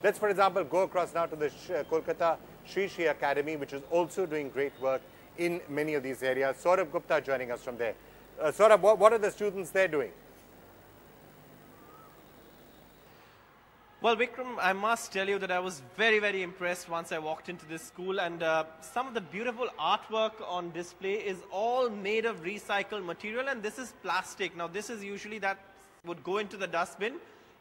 Let's, for example, go across now to the Kolkata Rishi Academy, which is also doing great work in many of these areas. Saurabh Gupta joining us from there. Saurabh, what are the students there doing? Well, Vikram, I must tell you that I was very, very impressed once I walked into this school, and some of the beautiful artwork on display is all made of recycled material, and this is plastic. Now, this is usually that would go into the dustbin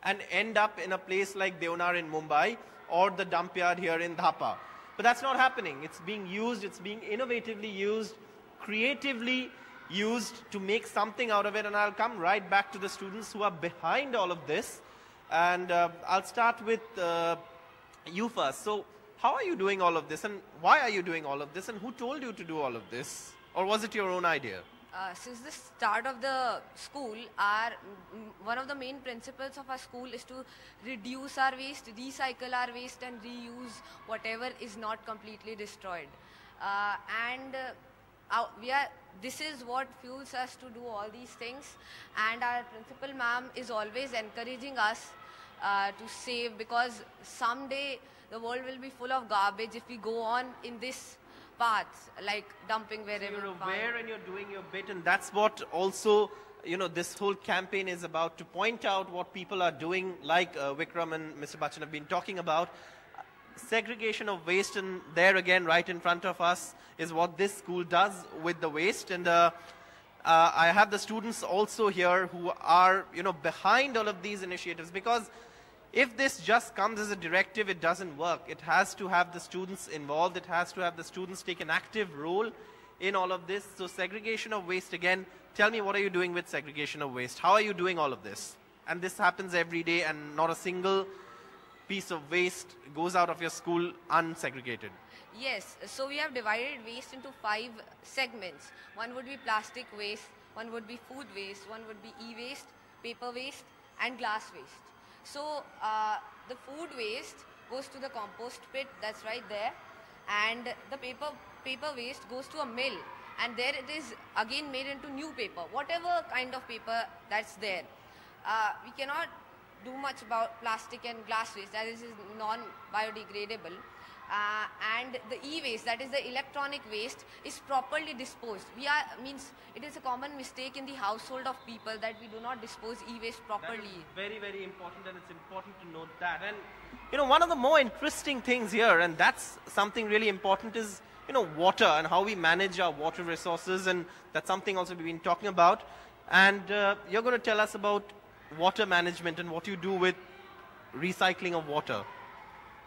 and end up in a place like Deonar in Mumbai or the dump yard here in Dhapa. But that's not happening. It's being used, it's being innovatively used, creatively used to make something out of it, and I'll come right back to the students who are behind all of this. And I'll start with you first. So how are you doing all of this, and why are you doing all of this, and who told you to do all of this? Or was it your own idea? Since the start of the school, one of the main principles of our school is to reduce our waste, recycle our waste, and reuse whatever is not completely destroyed. This is what fuels us to do all these things, and our principal ma'am is always encouraging us to save, because someday the world will be full of garbage if we go on in this path, like dumping wherever. So you're aware and you're doing your bit, and that's what also, you know, this whole campaign is about, to point out what people are doing, like Vikram and Mr. Bachchan have been talking about. Segregation of waste, and there again right in front of us is what this school does with the waste. And I have the students also here who are, you know, behind all of these initiatives, because if this just comes as a directive, it doesn't work. It has to have the students involved. It has to have the students take an active role in all of this. So segregation of waste, again, tell me, what are you doing with segregation of waste? How are you doing all of this? And this happens every day, and not a single piece of waste goes out of your school unsegregated. Yes, so we have divided waste into 5 segments. One would be plastic waste, one would be food waste, one would be e-waste, paper waste, and glass waste. So the food waste goes to the compost pit, that's right there, and the paper waste goes to a mill, and there it is again made into new paper, whatever kind of paper that's there. We cannot do much about plastic and glass waste, that is non-biodegradable. And the e-waste, that is the electronic waste, is properly disposed. It is a common mistake in the household of people that we do not dispose e-waste properly. That is very, very important, and it's important to note that. And, you know, one of the more interesting things here, and that's something really important, is, you know, water and how we manage our water resources, and that's something also we've been talking about. And you're going to tell us about water management and what you do with recycling of water.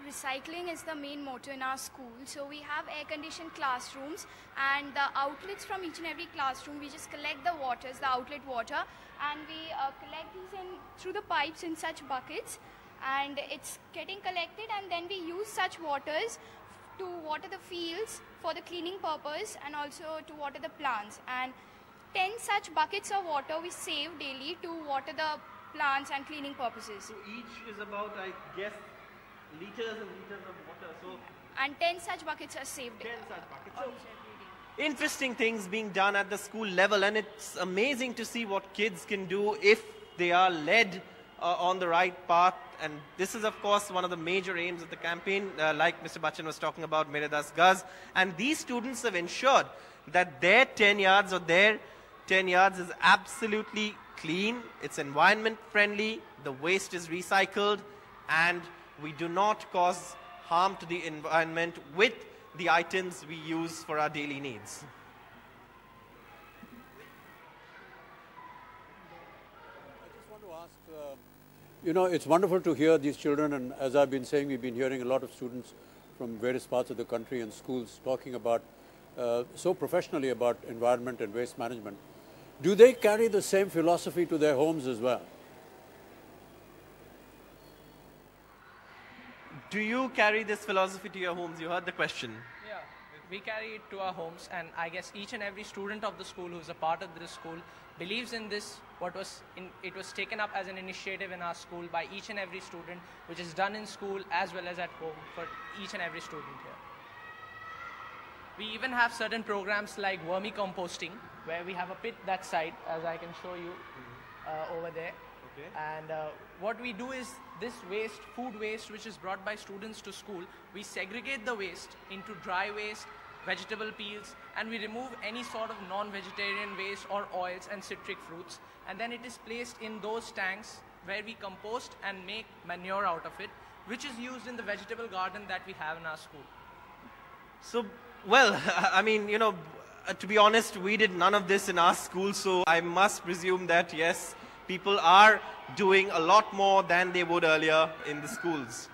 Recycling is the main motto in our school. So we have air-conditioned classrooms, and the outlets from each and every classroom, we just collect the waters, the outlet water, and we collect these through the pipes in such buckets, and it's getting collected, and then we use such waters to water the fields for the cleaning purpose, and also to water the plants. And 10 such buckets of water we save daily to water the plants and cleaning purposes. So each is about, I guess, liters and liters of water. So and 10 such buckets are saved. 10 such buckets. So interesting things being done at the school level, and it's amazing to see what kids can do if they are led on the right path. And this is, of course, one of the major aims of the campaign, like Mr. Bachchan was talking about, Mere 10 Gaz. And these students have ensured that their 10 yards or their 10 yards is absolutely clean, it's environment friendly, the waste is recycled, and we do not cause harm to the environment with the items we use for our daily needs. I just want to ask, you know, it's wonderful to hear these children, and as I've been saying, we've been hearing a lot of students from various parts of the country and schools talking about, so professionally about environment and waste management. Do they carry the same philosophy to their homes as well? Do you carry this philosophy to your homes? You heard the question. Yeah, we carry it to our homes, and I guess each and every student of the school who's a part of this school believes in this. It was taken up as an initiative in our school by each and every student, which is done in school as well as at home for each and every student here. We even have certain programs like vermicomposting, where we have a pit that side, as I can show you over there. Okay. And what we do is this waste, food waste, which is brought by students to school, we segregate the waste into dry waste, vegetable peels, and we remove any sort of non-vegetarian waste or oils and citric fruits. And then it is placed in those tanks where we compost and make manure out of it, which is used in the vegetable garden that we have in our school. So, well, I mean, you know, to be honest, we did none of this in our school, so I must presume that, yes, people are doing a lot more than they would earlier in the schools.